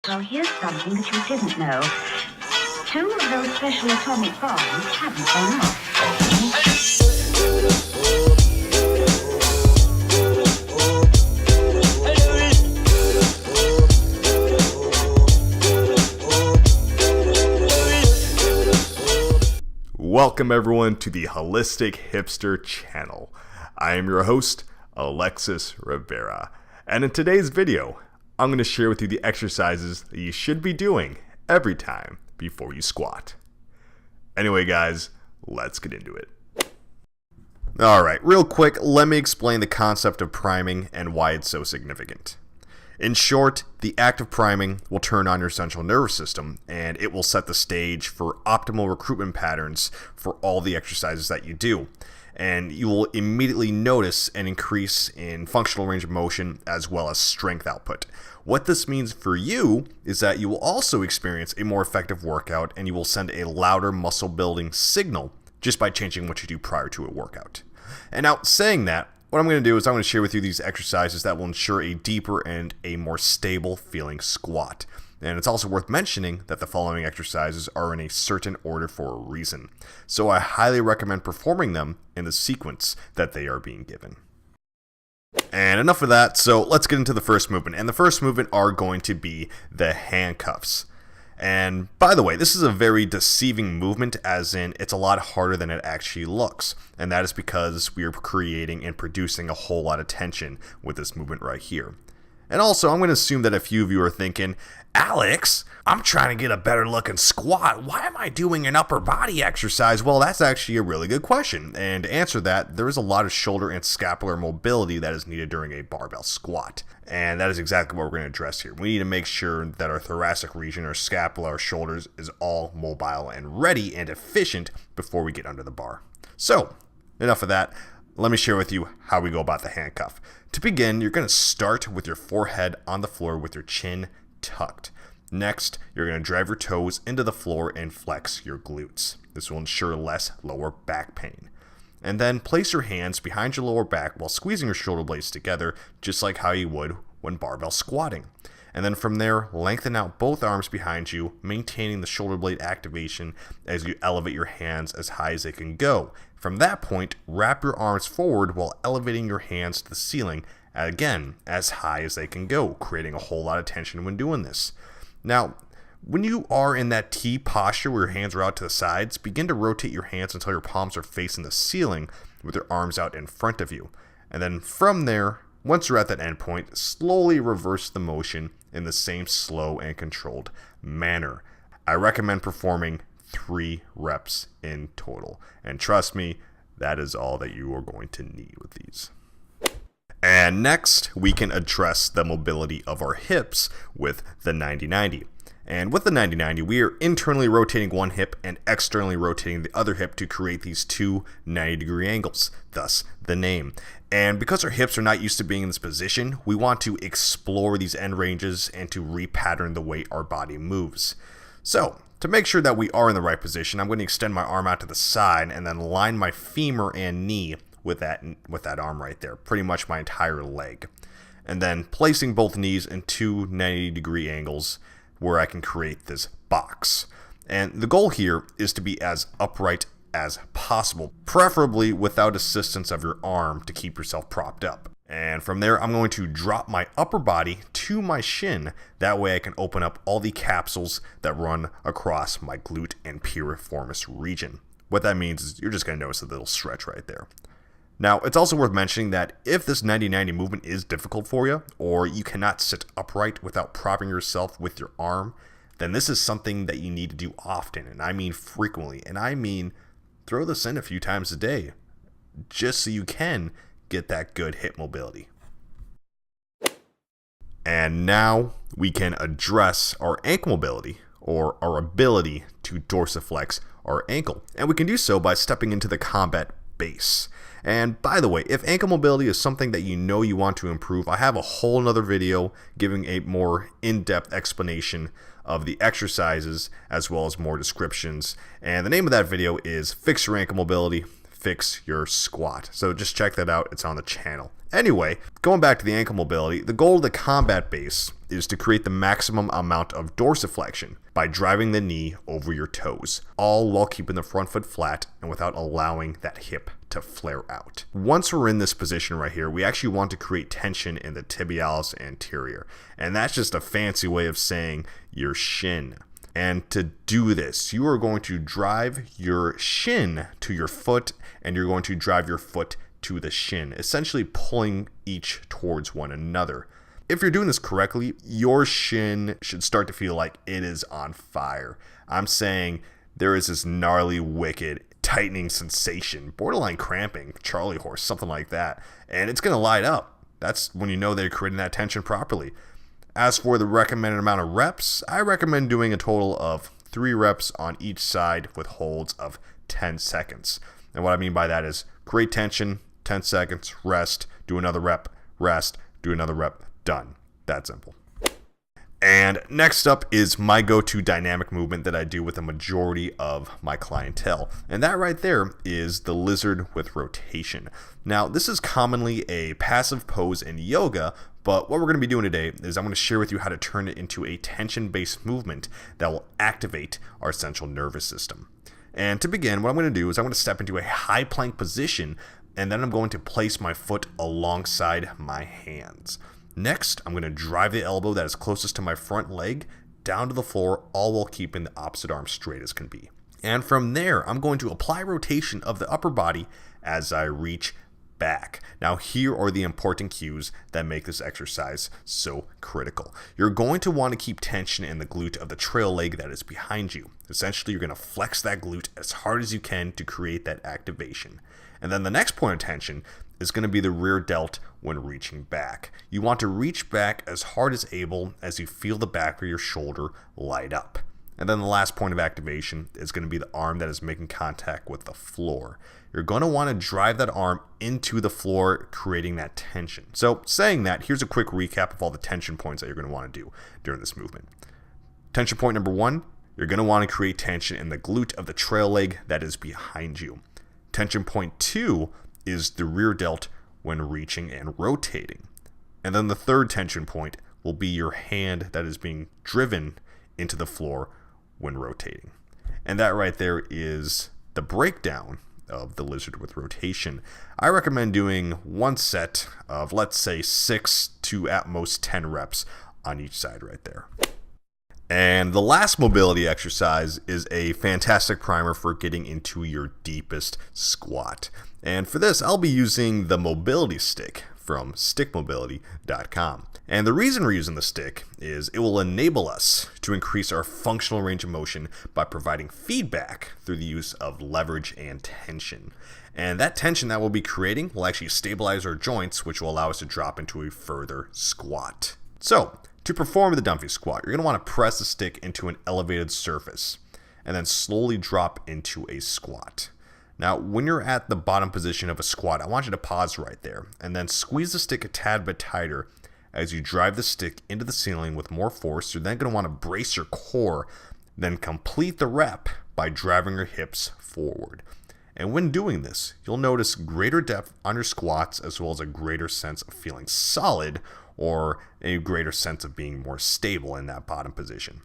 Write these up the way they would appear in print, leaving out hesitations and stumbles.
Well, here's something that you didn't know. 2 of those special atomic bombs haven't gone off. Welcome everyone to the Holistic Hipster channel. I am your host, Alexis Rivera, and in today's video, I'm going to share with you the exercises that you should be doing every time before you squat. Anyway guys, let's get into it. Alright, real quick, let me explain the concept of priming and why it's so significant. In short, the act of priming will turn on your central nervous system and it will set the stage for optimal recruitment patterns for all the exercises that you do. And you will immediately notice an increase in functional range of motion as well as strength output. What this means for you is that you will also experience a more effective workout and you will send a louder muscle building signal just by changing what you do prior to a workout. And now saying that, what I'm going to do is I'm going to share with you these exercises that will ensure a deeper and a more stable feeling squat. And it's also worth mentioning that the following exercises are in a certain order for a reason. So I highly recommend performing them in the sequence that they are being given. And enough of that, so let's get into the first movement. And the first movement are going to be the handcuffs. And by the way, this is a very deceiving movement, as in it's a lot harder than it actually looks. And that is because we are creating and producing a whole lot of tension with this movement right here. And also, I'm going to assume that a few of you are thinking, Alex, I'm trying to get a better looking squat. Why am I doing an upper body exercise? Well, that's actually a really good question. And to answer that, there is a lot of shoulder and scapular mobility that is needed during a barbell squat. And that is exactly what we're going to address here. We need to make sure that our thoracic region, our scapula, our shoulders is all mobile and ready and efficient before we get under the bar. So, enough of that. Let me share with you how we go about the handcuff. To begin, you're going to start with your forehead on the floor with your chin tucked. Next, you're going to drive your toes into the floor and flex your glutes. This will ensure less lower back pain. And then place your hands behind your lower back while squeezing your shoulder blades together, just like how you would when barbell squatting. And then from there, lengthen out both arms behind you, maintaining the shoulder blade activation as you elevate your hands as high as they can go. From that point, wrap your arms forward while elevating your hands to the ceiling, again, as high as they can go, creating a whole lot of tension when doing this. Now, when you are in that T posture where your hands are out to the sides, begin to rotate your hands until your palms are facing the ceiling with your arms out in front of you. And then from there, once you're at that end point, slowly reverse the motion in the same slow and controlled manner. I recommend performing 3 reps in total. And trust me, that is all that you are going to need with these. And next, we can address the mobility of our hips with the 90-90. And with the 90-90, we are internally rotating one hip and externally rotating the other hip to create these 2 90-degree angles, thus the name. And because our hips are not used to being in this position, we want to explore these end ranges and to repattern the way our body moves. So, to make sure that we are in the right position, I'm going to extend my arm out to the side and then line my femur and knee with that arm right there, pretty much my entire leg. And then placing both knees in 2 90-degree angles where I can create this box. And the goal here is to be as upright as possible, preferably without assistance of your arm to keep yourself propped up. And from there, I'm going to drop my upper body to my shin. That way I can open up all the capsules that run across my glute and piriformis region. What that means is you're just going to notice a little stretch right there. Now, it's also worth mentioning that if this 90-90 movement is difficult for you, or you cannot sit upright without propping yourself with your arm, then this is something that you need to do often, and I mean frequently, and I mean throw this in a few times a day, just so you can get that good hip mobility. And now we can address our ankle mobility, or our ability to dorsiflex our ankle, and we can do so by stepping into the combat base. And by the way, if ankle mobility is something that you know you want to improve, I have a whole nother video giving a more in-depth explanation of the exercises as well as more descriptions. And the name of that video is Fix Your Ankle Mobility, fix your squat. So just check that out. It's on the channel. Anyway, going back to the ankle mobility, the goal of the combat base is to create the maximum amount of dorsiflexion by driving the knee over your toes, all while keeping the front foot flat and without allowing that hip to flare out. Once we're in this position right here, we actually want to create tension in the tibialis anterior, and that's just a fancy way of saying your shin. And to do this, you are going to drive your shin to your foot, and you're going to drive your foot to the shin, essentially pulling each towards one another. If you're doing this correctly, your shin should start to feel like it is on fire. I'm saying there is this gnarly, wicked, tightening sensation, borderline cramping, Charlie horse, something like that, and it's going to light up. That's when you know they're creating that tension properly. As for the recommended amount of reps, I recommend doing a total of 3 reps on each side with holds of 10 seconds. And what I mean by that is create tension, 10 seconds, rest, do another rep, rest, do another rep, done. That simple. And next up is my go-to dynamic movement that I do with the majority of my clientele. And that right there is the lizard with rotation. Now, this is commonly a passive pose in yoga, but what we're going to be doing today is I'm going to share with you how to turn it into a tension-based movement that will activate our central nervous system. And to begin, what I'm going to do is I'm going to step into a high plank position, and then I'm going to place my foot alongside my hands. Next, I'm going to drive the elbow that is closest to my front leg down to the floor, all while keeping the opposite arm straight as can be. And from there, I'm going to apply rotation of the upper body as I reach back. Now, here are the important cues that make this exercise so critical. You're going to want to keep tension in the glute of the trail leg that is behind you. Essentially, you're going to flex that glute as hard as you can to create that activation. And then the next point of tension is going to be the rear delt when reaching back. You want to reach back as hard as able as you feel the back of your shoulder light up. And then the last point of activation is going to be the arm that is making contact with the floor. You're going to want to drive that arm into the floor, creating that tension. So saying that, here's a quick recap of all the tension points that you're going to want to do during this movement. Tension point number 1, you're going to want to create tension in the glute of the trail leg that is behind you. Tension point 2 is the rear delt when reaching and rotating. And then the third tension point will be your hand that is being driven into the floor when rotating. And that right there is the breakdown of the lizard with rotation. I recommend doing one set of, let's say, 6 to at most 10 reps on each side right there. And the last mobility exercise is a fantastic primer for getting into your deepest squat. And for this, I'll be using the mobility stick from stickmobility.com. And the reason we're using the stick is it will enable us to increase our functional range of motion by providing feedback through the use of leverage and tension. And that tension that we'll be creating will actually stabilize our joints, which will allow us to drop into a further squat. So, to perform the Dumpy squat, you're going to want to press the stick into an elevated surface and then slowly drop into a squat. Now, when you're at the bottom position of a squat, I want you to pause right there and then squeeze the stick a tad bit tighter as you drive the stick into the ceiling with more force. You're then going to want to brace your core, then complete the rep by driving your hips forward. And when doing this, you'll notice greater depth on your squats as well as a greater sense of feeling solid or a greater sense of being more stable in that bottom position.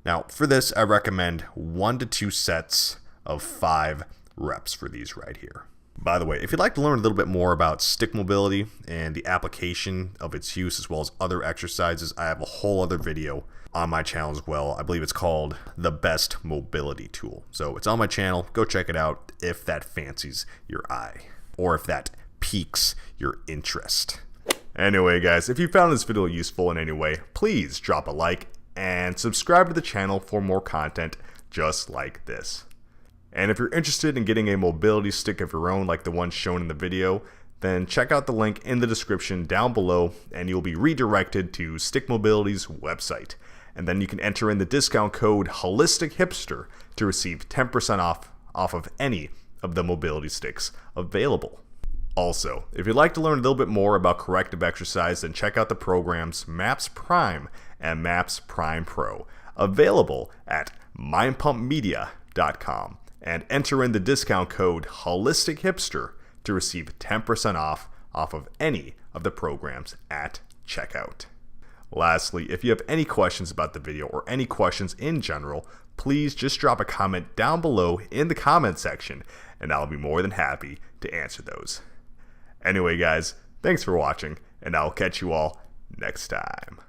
Now, for this, I recommend 1 to 2 sets of 5 reps for these right here. By the way, if you'd like to learn a little bit more about stick mobility and the application of its use as well as other exercises, I have a whole other video on my channel as well. I believe it's called The Best Mobility Tool. So it's on my channel. Go check it out if that fancies your eye or if that piques your interest. Anyway, guys, if you found this video useful in any way, please drop a like and subscribe to the channel for more content just like this. And if you're interested in getting a mobility stick of your own like the one shown in the video, then check out the link in the description down below and you'll be redirected to Stick Mobility's website. And then you can enter in the discount code HOLISTICHIPSTER to receive 10% off of any of the mobility sticks available. Also, if you'd like to learn a little bit more about corrective exercise, then check out the programs MAPS Prime and MAPS Prime Pro, available at mindpumpmedia.com. and enter in the discount code HOLISTICHIPSTER to receive 10% off of any of the programs at checkout. Lastly, if you have any questions about the video or any questions in general, please just drop a comment down below in the comment section and I'll be more than happy to answer those. Anyway guys, thanks for watching and I'll catch you all next time.